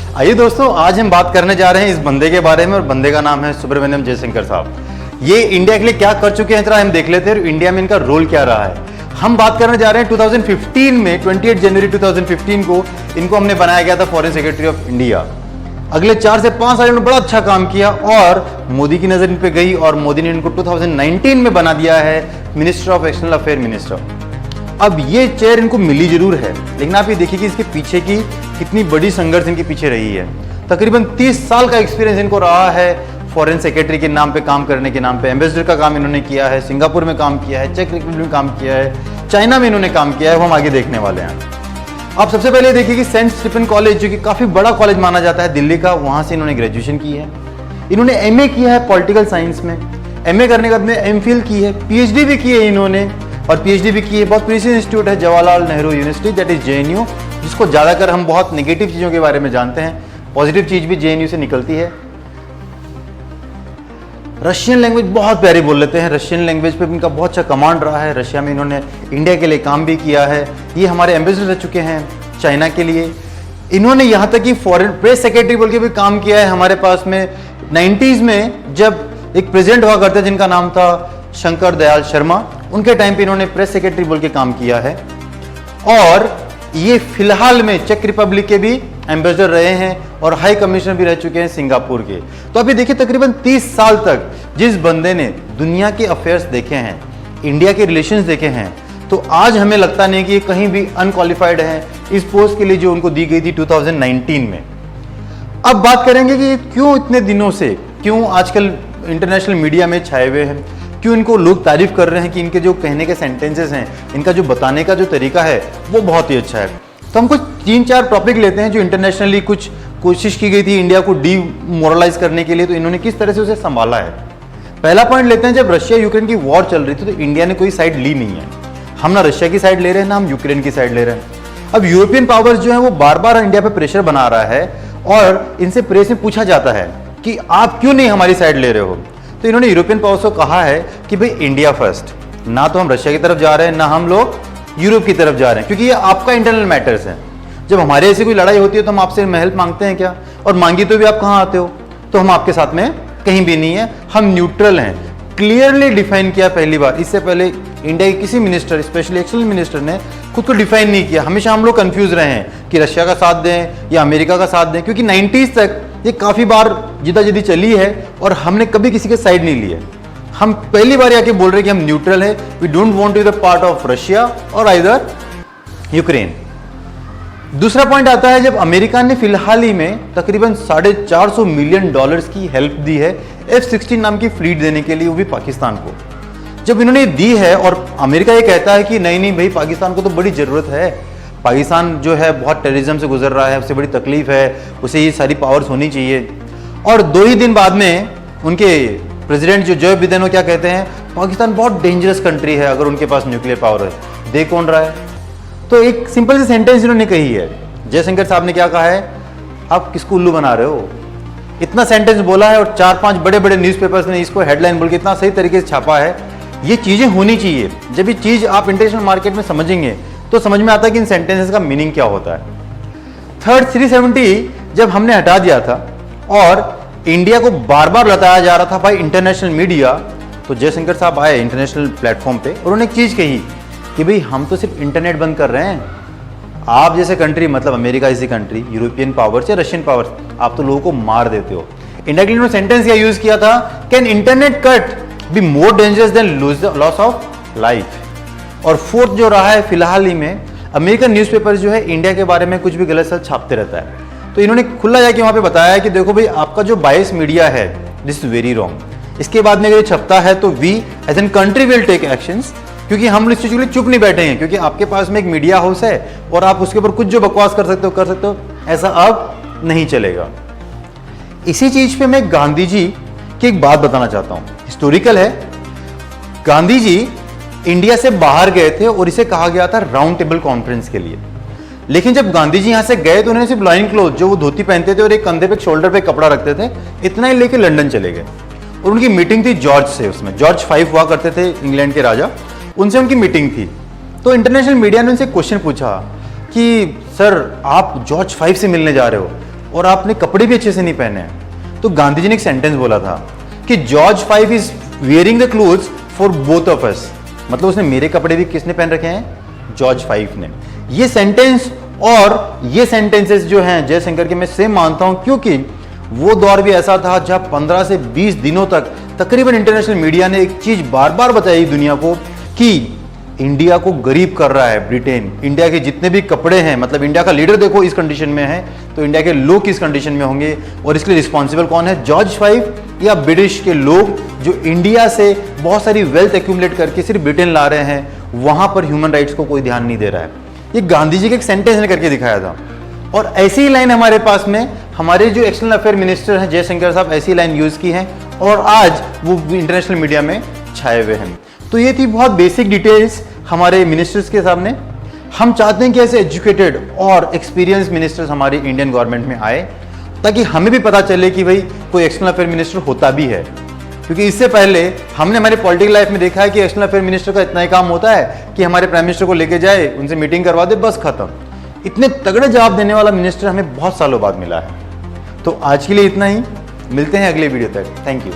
आइए दोस्तों, आज हम बात करने जा रहे हैं इस बंदे के बारे में और बंदे का नाम है सुब्रमण्यम जयशंकर साहब। ये इंडिया के लिए क्या कर चुके हैं, जरा हम देख लेते हैं और इंडिया में इनका रोल क्या रहा है। हम बात करने जा रहे हैं 2015 में, 28 जनवरी 2015 को इनको हमने बनाया गया था फॉरेन सेक्रेटरी ऑफ इंडिया। अगले 4 से 5 साल इन्होंने बड़ा अच्छा काम किया और मोदी की नजर इन पे गई और मोदी ने इनको 2019 में बना दिया है minister of external affair minister. अब ये चेयर इनको मिली जरूर है, लेकिन आप ये देखिए कि इसके पीछे की कितनी बड़ी संघर्ष इनके पीछे रही है। तकरीबन 30 साल का एक्सपीरियंस इनको रहा है फॉरेन सेक्रेटरी के नाम पे काम करने के नाम पे। एम्बेसडर का काम इन्होंने किया है, सिंगापुर में काम किया है, चेक रिपब्लिक में काम किया है, चाइना में इन्होंने काम किया है, वो हम आगे देखने वाले हैं। आप सबसे पहले देखिए कि सेंट स्टीफन कॉलेज, जो कि काफी बड़ा कॉलेज माना जाता है दिल्ली का, वहां से इन्होंने ग्रेजुएशन की है। इन्होंने एमए किया है पॉलिटिकल साइंस में। एमए करने के बाद में एमफिल की है, पीएचडी भी की है इन्होंने, और पीएचडी भी की है बहुत प्रीसियस इंस्टीट्यूट है Jawaharlal Nehru university, that is JNU, जिसको ज्यादातर हम बहुत नेगेटिव चीजों के बारे में जानते हैं। पॉजिटिव चीज भी जेएनयू से निकलती है। रशियन लैंग्वेज बहुत प्यारी बोल लेते हैं, रशियन लैंग्वेज पे इनका बहुत अच्छा कमांड रहा है। रशिया में इन्होंने इंडिया के लिए काम भी किया है। ये हमारे एम्बेसडर रह चुके हैं चाइना के लिए। इन्होंने यहाँ तक कि फॉरेन प्रेस सेक्रेटरी बोल के भी काम किया है हमारे पास में। 90s में जब एक प्रेसिडेंट हुआ करते जिनका नाम था शंकर दयाल शर्मा, उनके टाइम पे इन्होंने प्रेस सेक्रेटरी बोल के काम किया है। और ये फिलहाल में चेक रिपब्लिक के भी एम्बेसडर रहे हैं और हाई कमिश्नर भी रह चुके हैं सिंगापुर के। तो अभी देखिए तकरीबन 30 साल तक जिस बंदे ने दुनिया के अफेयर्स देखे हैं, इंडिया के रिलेशंस देखे हैं, तो आज हमें लगता नहीं कि ये कहीं भी अनक्वालिफाइड है इस पोस्ट के लिए जो उनको दी गई थी 2019 में। अब बात करेंगे कि क्यों इतने दिनों से, क्यों आजकल इंटरनेशनल मीडिया में छाए हुए हैं, क्यों इनको लोग तारीफ कर रहे हैं कि इनके जो कहने के सेंटेंसेस हैं, इनका जो बताने का जो तरीका है वो बहुत ही अच्छा है। तो हम कुछ 3-4 टॉपिक लेते हैं जो इंटरनेशनली कुछ कोशिश की गई थी इंडिया को डीमोरलाइज करने के लिए, तो इन्होंने किस तरह से उसे संभाला है। पहला पॉइंट लेते हैं, जब रशिया यूक्रेन की वॉर चल रही थी तो इंडिया ने कोई साइड ली नहीं है। हम ना रशिया की साइड ले रहे हैं ना हम यूक्रेन की साइड ले रहे हैं। अब यूरोपियन पावर्स जो है वो बार बार इंडिया पे प्रेशर बना रहा है और इनसे प्रेस में पूछा जाता है कि आप क्यों नहीं हमारी साइड ले रहे हो। तो इन्होंने यूरोपियन पावर्स को कहा है कि भाई इंडिया फर्स्ट, ना तो हम रशिया की तरफ जा रहे हैं ना हम लोग यूरोप की तरफ जा रहे हैं, क्योंकि ये आपका इंटरनल मैटर्स है। जब हमारे ऐसी कोई लड़ाई होती है तो हम आपसे हेल्प मांगते हैं क्या, और मांगी तो भी आप कहाँ आते हो। तो हम आपके साथ में कहीं भी नहीं है, हम न्यूट्रल हैं। क्लियरली डिफाइन किया पहली बार। इससे पहले इंडिया के किसी मिनिस्टर, स्पेशली एक्सटर्नल मिनिस्टर ने खुद को डिफाइन नहीं किया। हमेशा हम लोग कंफ्यूज रहे हैं कि रशिया का साथ दें या अमेरिका का साथ दें, क्योंकि 90s तक ये काफी बार जिद्दाजिद्दी चली है और हमने कभी किसी के साइड नहीं लिए। हम पहली बार आके बोल रहे हैं कि हम न्यूट्रल है, we don't want to be the part of Russia और आइदर यूक्रेन। दूसरा पॉइंट आता है, जब अमेरिका ने फिलहाल ही में तकरीबन $450 मिलियन की हेल्प दी है F-16 नाम की फ्लीट देने के लिए, वो भी पाकिस्तान को। जब इन्होंने दी है और अमेरिका ये कहता है कि नहीं नहीं भाई पाकिस्तान को तो बड़ी जरूरत है, पाकिस्तान जो है बहुत टेररिज्म से गुजर रहा है, उससे बड़ी तकलीफ है, उसे ये सारी पावर्स होनी चाहिए। और 2 ही दिन बाद में उनके प्रेसिडेंट जो बिदेन क्या कहते हैं, पाकिस्तान बहुत डेंजरस कंट्री है अगर उनके पास न्यूक्लियर पावर है। दे कौन रहा है। तो एक सिंपल सी सेंटेंस इन्होंने कही है, जयशंकर साहब ने क्या कहा है, आप किसको उल्लू बना रहे हो। इतना सेंटेंस बोला है और 4-5 बड़े बड़े न्यूज़पेपर्स ने इसको हेडलाइन बोल के इतना सही तरीके से छापा है। ये चीजें होनी चाहिए। जब ये चीज आप इंटरनेशनल मार्केट में समझेंगे तो समझ में आता है कि इन सेंटेंसेस का मीनिंग क्या होता है। थर्ड 370 जब हमने हटा दिया था और इंडिया को बार बार बताया जा रहा था भाई इंटरनेशनल मीडिया, तो जयशंकर साहब आए इंटरनेशनल प्लेटफॉर्म पे और उन्होंने एक चीज कही कि भाई हम तो सिर्फ इंटरनेट बंद कर रहे हैं, आप जैसे कंट्री, मतलब अमेरिका जैसी कंट्री, यूरोपियन पावर्स या रशियन पावर्स, आप तो लोगों को मार देते हो। इंडायरेक्टली उन्होंने सेंटेंस क्या यूज किया था, can internet cut be more dangerous than loss of life. और फोर्थ जो रहा है फिलहाल ही में, अमेरिकन न्यूज़पेपर जो है इंडिया के बारे में कुछ भी गलत सच छापते रहता है। तो इन्होंने खुला जाके वहां पे बताया कि देखो भाई आपका जो बायस मीडिया है, दिस इज वेरी रॉन्ग। इसके बाद में अगर ये छपता है तो we as an country will take actions, क्योंकि हम इस चीज के लिए चुप नहीं बैठे हैं, क्योंकि आपके पास में एक मीडिया हाउस है और आप उसके ऊपर कुछ जो बकवास कर सकते हो, ऐसा अब नहीं चलेगा। इसी चीज पे मैं गांधी जी की एक बात बताना चाहता हूं, हिस्टोरिकल है। गांधी जी इंडिया से बाहर गए थे और इसे कहा गया था राउंड टेबल कॉन्फ्रेंस के लिए। लेकिन जब गांधी जी यहां से गए तो उन्होंने सिर्फ लाइन क्लोथ, जो वो धोती पहनते थे और एक कंधे पे शोल्डर पे कपड़ा रखते थे, इतना ही लेके लंदन चले गए। और उनकी मीटिंग थी जॉर्ज से, उसमें जॉर्ज 5 हुआ करते थे इंग्लैंड के राजा, उनसे उनकी मीटिंग थी। तो इंटरनेशनल मीडिया ने उनसे क्वेश्चन पूछा कि सर आप जॉर्ज 5 से मिलने जा रहे हो, और आपने कपड़े भी अच्छे से नहीं पहने हैं। तो गांधी जी ने एक सेंटेंस बोला था कि George 5 is wearing the clothes for both of us, मतलब उसने मेरे कपड़े भी किसने पहन रखे हैं, जॉर्ज 5 ने। ये सेंटेंस और ये सेंटेंसेस जो हैं जयशंकर के, मैं सेम मानता हूं, क्योंकि वो दौर भी ऐसा था जहां 15 से 20 दिनों तक तकरीबन इंटरनेशनल मीडिया ने एक चीज बार बार बताई दुनिया को कि इंडिया को गरीब कर रहा है ब्रिटेन। इंडिया के जितने भी कपड़े हैं, मतलब इंडिया का लीडर देखो इस कंडीशन में है, तो इंडिया के लोग किस कंडीशन में होंगे, और इसके लिए रिस्पॉन्सिबल कौन है, जॉर्ज 5 या ब्रिटिश के लोग जो इंडिया से बहुत सारी वेल्थ एक्यूमुलेट करके सिर्फ ब्रिटेन ला रहे हैं, वहां पर ह्यूमन राइट्स को कोई ध्यान नहीं दे रहा है। ये गांधी जी के एक सेंटेंस ने करके दिखाया था, और ऐसी ही लाइन हमारे पास में हमारे जो एक्सटर्नल अफेयर मिनिस्टर हैं जयशंकर साहब, ऐसी लाइन यूज की है और आज वो इंटरनेशनल मीडिया में छाए हुए हैं। तो ये थी बहुत बेसिक डिटेल्स हमारे मिनिस्टर्स के सामने। हम चाहते हैं कि ऐसे एजुकेटेड और एक्सपीरियंस मिनिस्टर्स हमारी इंडियन गवर्नमेंट में आए, ताकि हमें भी पता चले कि भाई कोई एक्सटर्नल अफेयर मिनिस्टर होता भी है। क्योंकि इससे पहले हमने हमारे पॉलिटिकल लाइफ में देखा है कि एक्सटर्नल अफेयर मिनिस्टर का इतना ही काम होता है कि हमारे प्राइम मिनिस्टर को लेके जाए, उनसे मीटिंग करवा दे, बस खत्म। इतने तगड़े जवाब देने वाला मिनिस्टर हमें बहुत सालों बाद मिला है। तो आज के लिए इतना ही, मिलते हैं अगले वीडियो तक। Thank you.